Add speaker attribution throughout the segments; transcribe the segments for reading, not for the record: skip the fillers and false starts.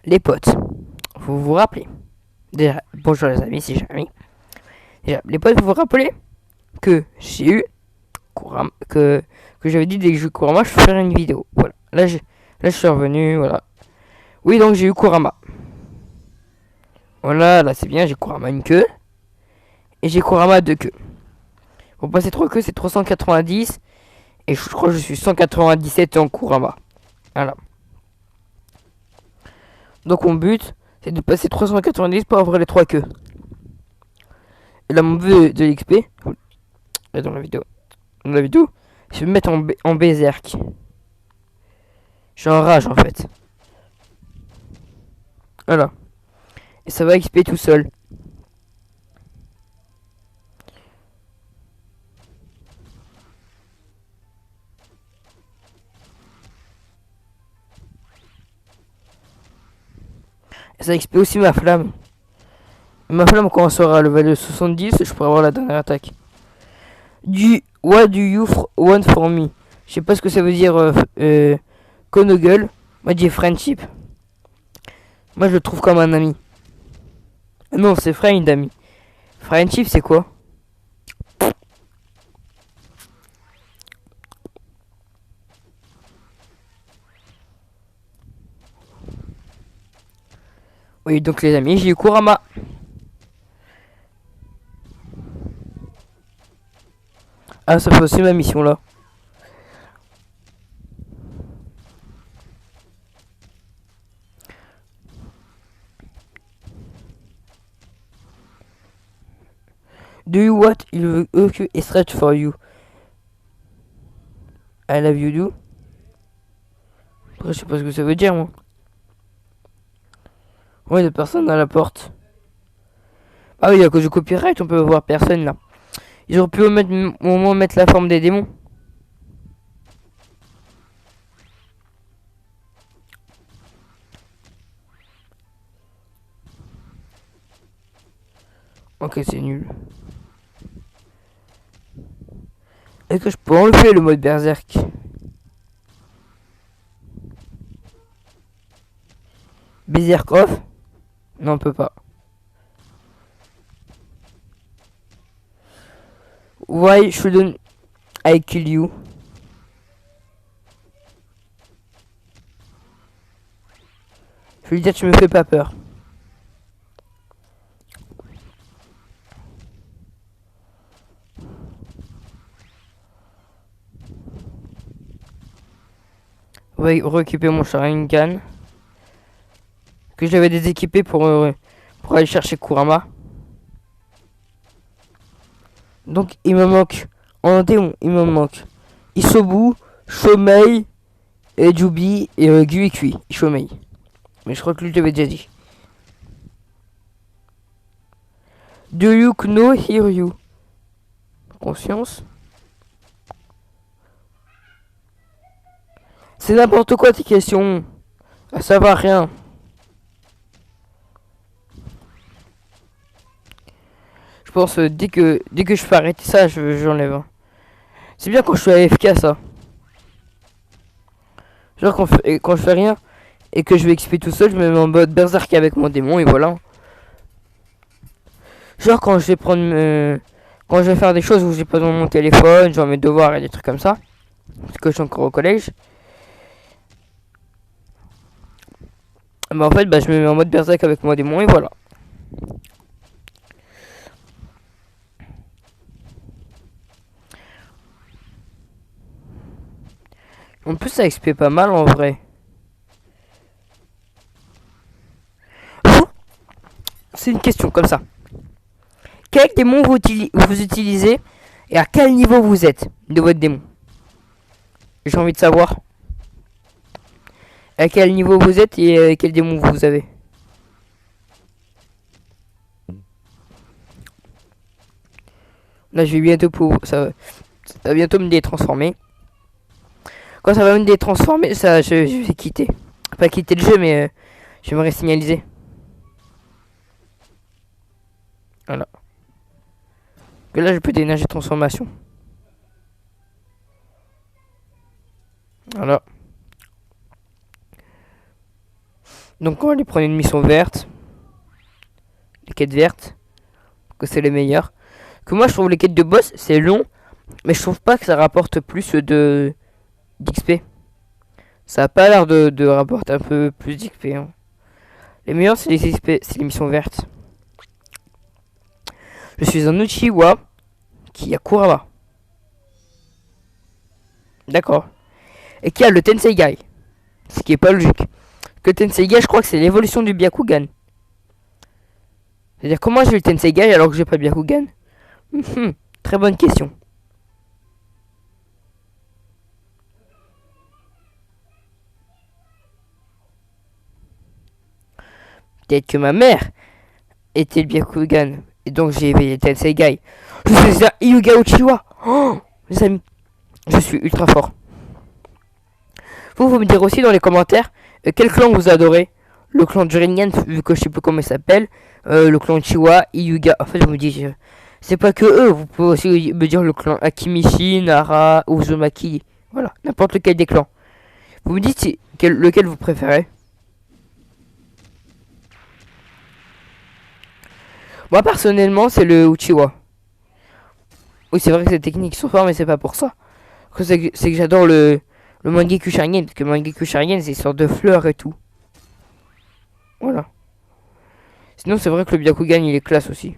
Speaker 1: les potes. Vous vous rappelez. Déjà, bonjour les amis, c'est Jérémy. Déjà, les potes, vous vous rappelez que j'ai eu Kurama, que j'avais dit dès que j'ai eu Kurama, je ferais une vidéo. Voilà. Là, je suis revenu, voilà. Oui, donc j'ai eu Kurama. Voilà, là c'est bien, j'ai Kurama une queue. Et j'ai Kurama deux queues. Pour passer trois queues, c'est 390. Et je crois que je suis 197 en Kurama. Voilà. Donc mon but, c'est de passer 390 pour avoir les trois queues. Et là, mon but de l'XP, dans la vidéo, je vais me mettre en berserk. Je suis en rage en fait. Voilà. Et ça va XP tout seul. Et ça XP aussi ma flamme. Et ma flamme, quand on sera à level 70, je pourrai avoir la dernière attaque. What do you want for me? Je sais pas ce que ça veut dire Conoggle. Moi, j'ai friendship. Moi, je le trouve comme un ami. Non, c'est friend, ami. Friendship, c'est quoi? Oui, donc les amis, j'ai eu Kurama. Ah, ça fait aussi ma mission là. Do you what il veut que stretch for you? I love you do. Après, je sais pas ce que ça veut dire, moi. Ouais, de personne à la porte. Ah oui, à cause du copyright, on peut voir personne là. Ils auraient pu au moins mettre la forme des démons. Ok, c'est nul. Est-ce que je peux enlever le mode berserk? Berserk off? Non, on peut pas. Why shouldn't I kill you? Je vais lui dire tu me fais pas peur. On va récupérer mon Sharingan. Que j'avais déséquipé pour aller chercher Kurama. Donc il me manque. En démon, il me manque Isobu, Shomei, et Jubi et Gyuikui. Shomei. Mais je crois que lui j'avais déjà dit. Do you know hear you? Conscience. C'est n'importe quoi tes questions. Ah, ça va rien. Je pense dès que je peux arrêter ça, j'enlève. C'est bien quand je suis AFK ça. Genre quand je fais rien et que je vais XP tout seul, je me mets en mode berserk avec mon démon et voilà. Genre quand je vais prendre quand je vais faire des choses où j'ai pas besoin de mon téléphone, genre mes devoirs et des trucs comme ça. Parce que je suis encore au collège. Mais en fait bah je me mets en mode berserk avec mon démon et voilà. En plus ça XP pas mal en vrai. C'est une question comme ça. Quel démon vous utilisez et à quel niveau vous êtes de votre démon? J'ai envie de savoir à quel niveau vous êtes et quel démon vous avez. Là je vais bientôt ça va bientôt me détransformer. Quand ça va me détransformer, ça je vais quitter. Pas quitter le jeu mais je vais me resignaliser. Voilà. Et là je peux d'énergie de transformation. Voilà. Donc on va aller prendre une mission verte. Les quêtes vertes. Que c'est les meilleures. Que moi je trouve les quêtes de boss c'est long. Mais je trouve pas que ça rapporte plus de d'XP. Ça a pas l'air de rapporter un peu plus d'XP. Hein. Les meilleurs c'est les XP, c'est les missions vertes. Je suis un Uchiwa qui a Kurama. D'accord. Et qui a le Tenseigai. Ce qui est pas logique. Que Tenseigai, je crois que c'est l'évolution du Byakugan. C'est-à-dire comment j'ai le Tenseigai alors que j'ai pas le Byakugan. Très bonne question. Peut-être que ma mère était le Byakugan. Et donc j'ai éveillé le Tenseigai. Je suis un Hyuga Uchiwa. Oh, les amis, je suis ultra fort. Vous me dire aussi dans les commentaires quel clan vous adorez. Le clan Juringan, vu que je sais plus comment il s'appelle. Le clan Uchiwa, Hyuga. En fait, je me dis, c'est pas que eux. Vous pouvez aussi me dire le clan Akimishi, Nara, Uzumaki. Voilà, n'importe lequel des clans. Vous me dites lequel vous préférez. Moi, personnellement, c'est le Uchiwa. Oui, c'est vrai que ces techniques sont fortes, mais c'est pas pour ça. C'est que j'adore le Mangekyou Sharingan. Parce que Mangekyou Sharingan, c'est une sorte de fleurs et tout. Voilà. Sinon, c'est vrai que le Byakugan, il est classe aussi.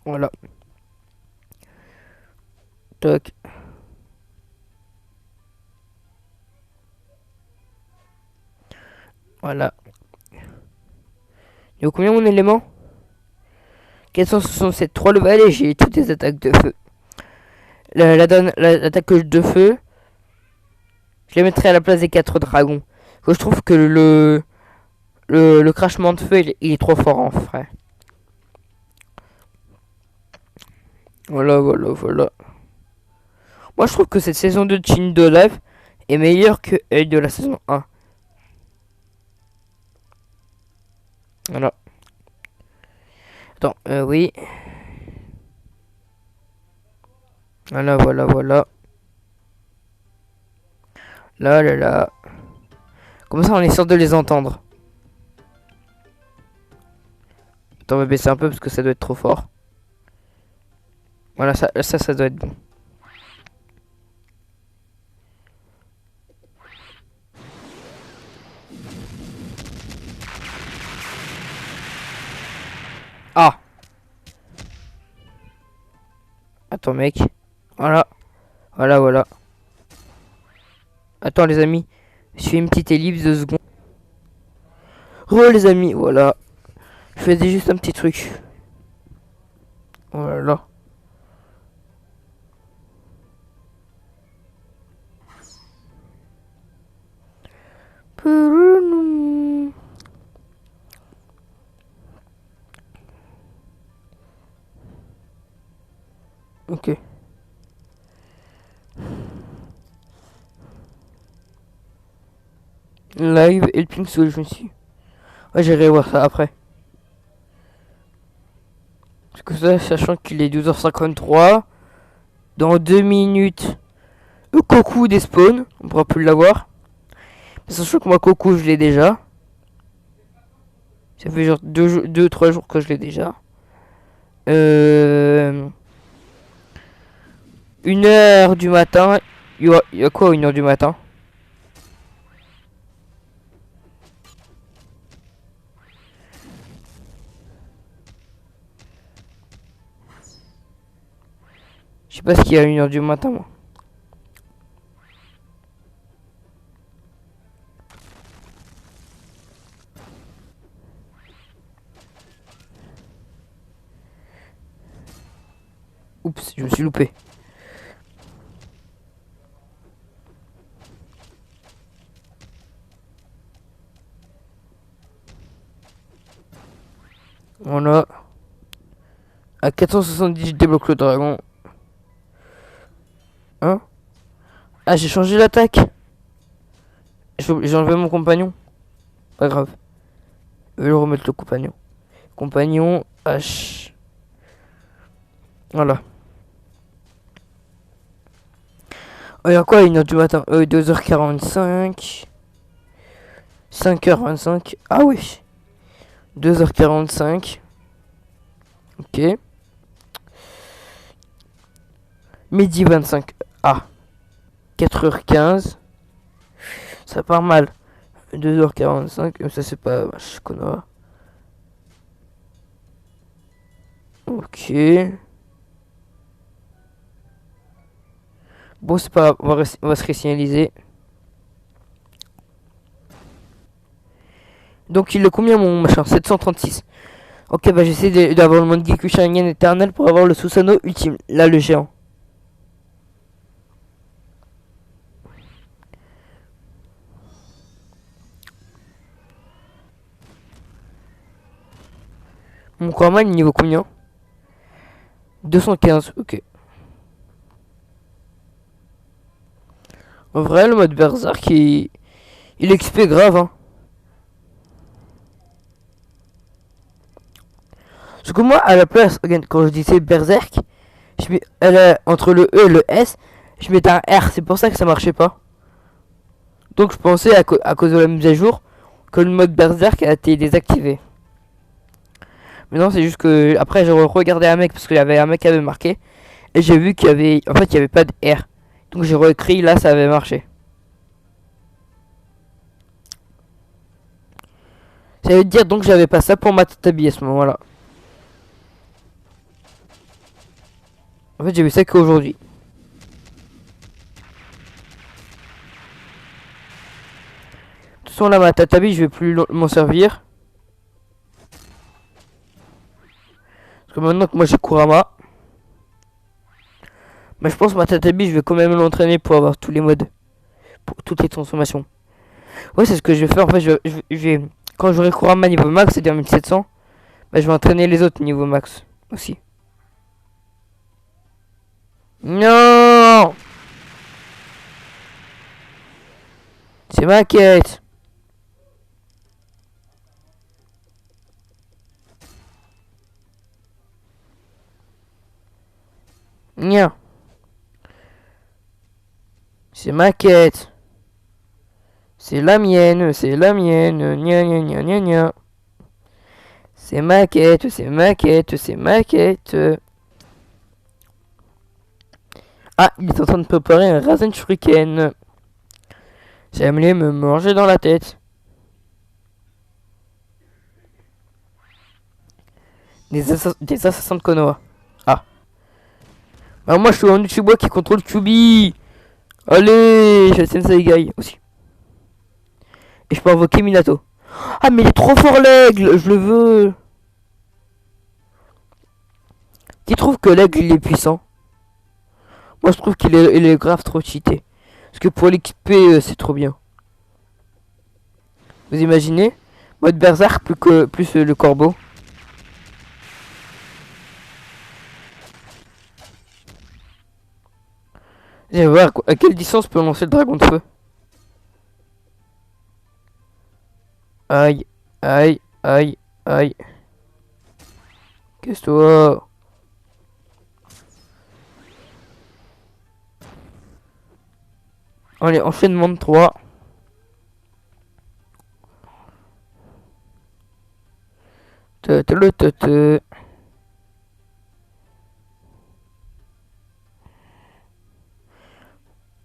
Speaker 1: Voilà. Toc. Voilà. Il y a combien mon élément 467. 3 level et j'ai toutes les attaques de feu. L'attaque de feu, je les mettrai à la place des 4 dragons. Je trouve que le crachement de feu, il est trop fort en vrai. Voilà. Moi, je trouve que cette saison de Chindo Live est meilleure que elle de la saison 1. Voilà. Attends, oui. Voilà. Là. Comme ça, on est sûr de les entendre. Attends, on va baisser un peu parce que ça doit être trop fort. Voilà, ça doit être bon. Ah! Attends, mec. Voilà. Attends, les amis. Je fais une petite ellipse de secondes. Les amis, voilà. Je faisais juste un petit truc. Voilà. Ok. Live Helping Solution. Ouais, j'irai voir ça après. Parce que ça, sachant qu'il est 12h53, dans 2 minutes, le Coco despawn, on pourra plus l'avoir. Sachant que moi, Coco, je l'ai déjà. Ça fait genre 2-3 jours que je l'ai déjà. 1h du matin. Il y a quoi 1h du matin? Je sais pas ce qu'il y a à 1h du matin, moi. Oups, je me suis loupé. Voilà. À 470, je débloque le dragon. Hein? Ah, j'ai changé l'attaque. J'ai enlevé mon compagnon. Pas grave. Je vais le remettre le compagnon. Compagnon H. Voilà. Il y a quoi, 1h du matin? 2h45. 5h25. Ah oui. 2h45. Ok. Midi 25. Ah. 4h15. Ça part mal. 2h45. Ça c'est pas... Je connais. Ok. Bon, c'est pas grave. On va se résignaliser. Donc il est combien mon machin? 736. Ok, bah j'essaie d'avoir le mode Geku Sharingan éternel pour avoir le Susanoo ultime. Là, le géant. Mon Kurama, il est niveau combien? 215, ok. En vrai, le mode Berserk, il XP grave, hein. Parce que moi, à la place, regarde, quand je disais Berserk, entre le E et le S, je mettais un R. C'est pour ça que ça marchait pas. Donc je pensais, à cause de la mise à jour, que le mode Berserk a été désactivé. Mais non, c'est juste que après j'ai regardé un mec parce qu'il y avait un mec qui avait marqué et j'ai vu qu'il y avait, en fait, il y avait pas de R. Donc j'ai réécrit, là ça avait marché. Ça veut dire donc j'avais pas ça pour ma tatabi à ce moment-là. En fait, j'ai vu ça qu'aujourd'hui. De toute façon, là ma tatabi, je vais plus m'en servir. Parce que maintenant que moi j'ai Kurama. Mais je pense que ma tatabi, je vais quand même l'entraîner pour avoir tous les modes. Pour toutes les transformations. Ouais, c'est ce que je vais faire. En fait, quand j'aurai Kurama niveau max, c'est-à-dire 1700, bah, je vais entraîner les autres niveau max aussi. Non! C'est ma quête! Nya. C'est ma quête. C'est la mienne, c'est la mienne. Nya nya nya nya nya. C'est ma quête, c'est ma quête, c'est ma quête. Ah, il est en train de préparer un Rasen Shuriken. J'aimerais me manger dans la tête. Des assassins de Konoha. Ah. Bah moi je suis un Uchiwa qui contrôle Kyuubi. Allez, j'ai le Sensei Guy aussi. Et je peux invoquer Minato. Ah mais il est trop fort l'aigle, je le veux. Qui trouve que l'aigle il est puissant? Moi je trouve il est grave trop cheaté. Parce que pour l'XP c'est trop bien. Vous imaginez? Mode Berserk plus le corbeau. Viens voir à quelle distance peut lancer le dragon de feu. Aïe, aïe, aïe, aïe. Qu'est-ce que toi? Allez, enchaînement de 3.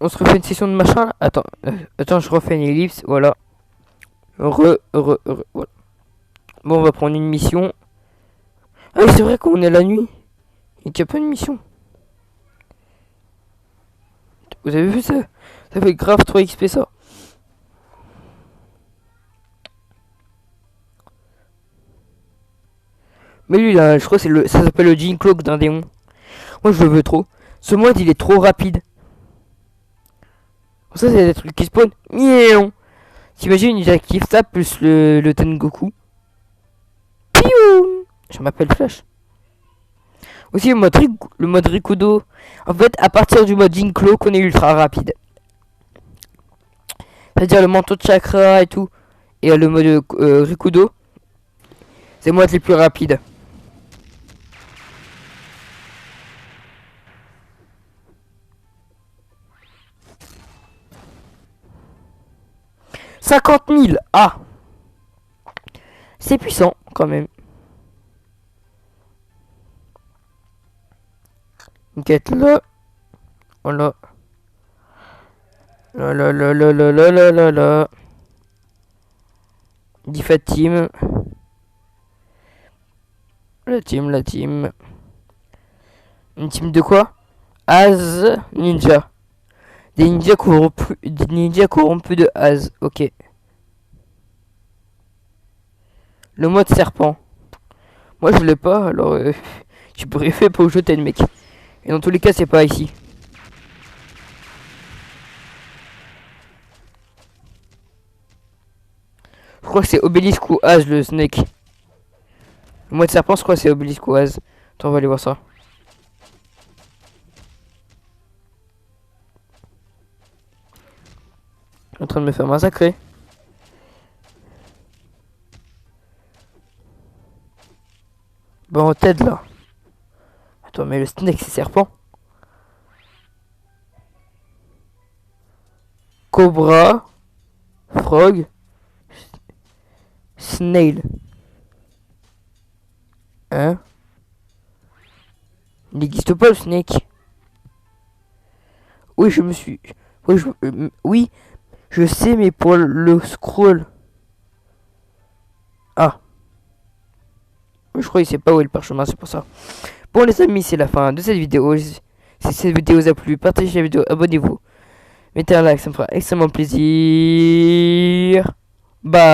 Speaker 1: On se refait une session de machin. Attends, je refais une ellipse. Voilà. Voilà. Bon, on va prendre une mission. Ah oui, c'est vrai qu'on est la nuit. Il n'y a pas une mission. Vous avez vu ça? Ça fait grave 3 XP ça. Mais lui là, je crois que ça s'appelle le Jean Cloak d'un démon. Moi je le veux trop. Ce mode il est trop rapide. Ça c'est des trucs qui spawn. Miaou. T'imagines, j'active ça plus le Tengoku. Piou. Je m'appelle Flash. Aussi le mode Rikudo. En fait, à partir du mode Jinklo qu'on est ultra rapide. C'est-à-dire le manteau de chakra et tout. Et le mode Rikudo. C'est moi les plus rapides. 50 000. Ah, c'est puissant quand même. Une quête là. Voilà. Là là là là là là là là là. Difa team. La team. Une team de quoi? Az ninja. Des ninjas corrompus de Az. Ok. Le mode serpent. Moi je l'ai pas, alors tu pourrais faire pour jeter le mec. Et dans tous les cas c'est pas ici. Je crois que c'est Obélisque ou Az le snake. Le mode serpent je crois que c'est Obélisque ou Az. Attends on va aller voir ça. Je suis en train de me faire massacrer. Bon, t'aide là. Attends, mais le snake c'est serpent. Cobra. Frog. Snail. Hein? Il n'existe pas le snake. Oui, je me suis... Oui, oui, je sais, mais pour le scroll. Ah. Je crois qu'il sait pas où est le parchemin, c'est pour ça. Bon les amis, c'est la fin de cette vidéo. Si cette vidéo vous a plu, partagez la vidéo, abonnez-vous. Mettez un like, ça me fera extrêmement plaisir. Bye.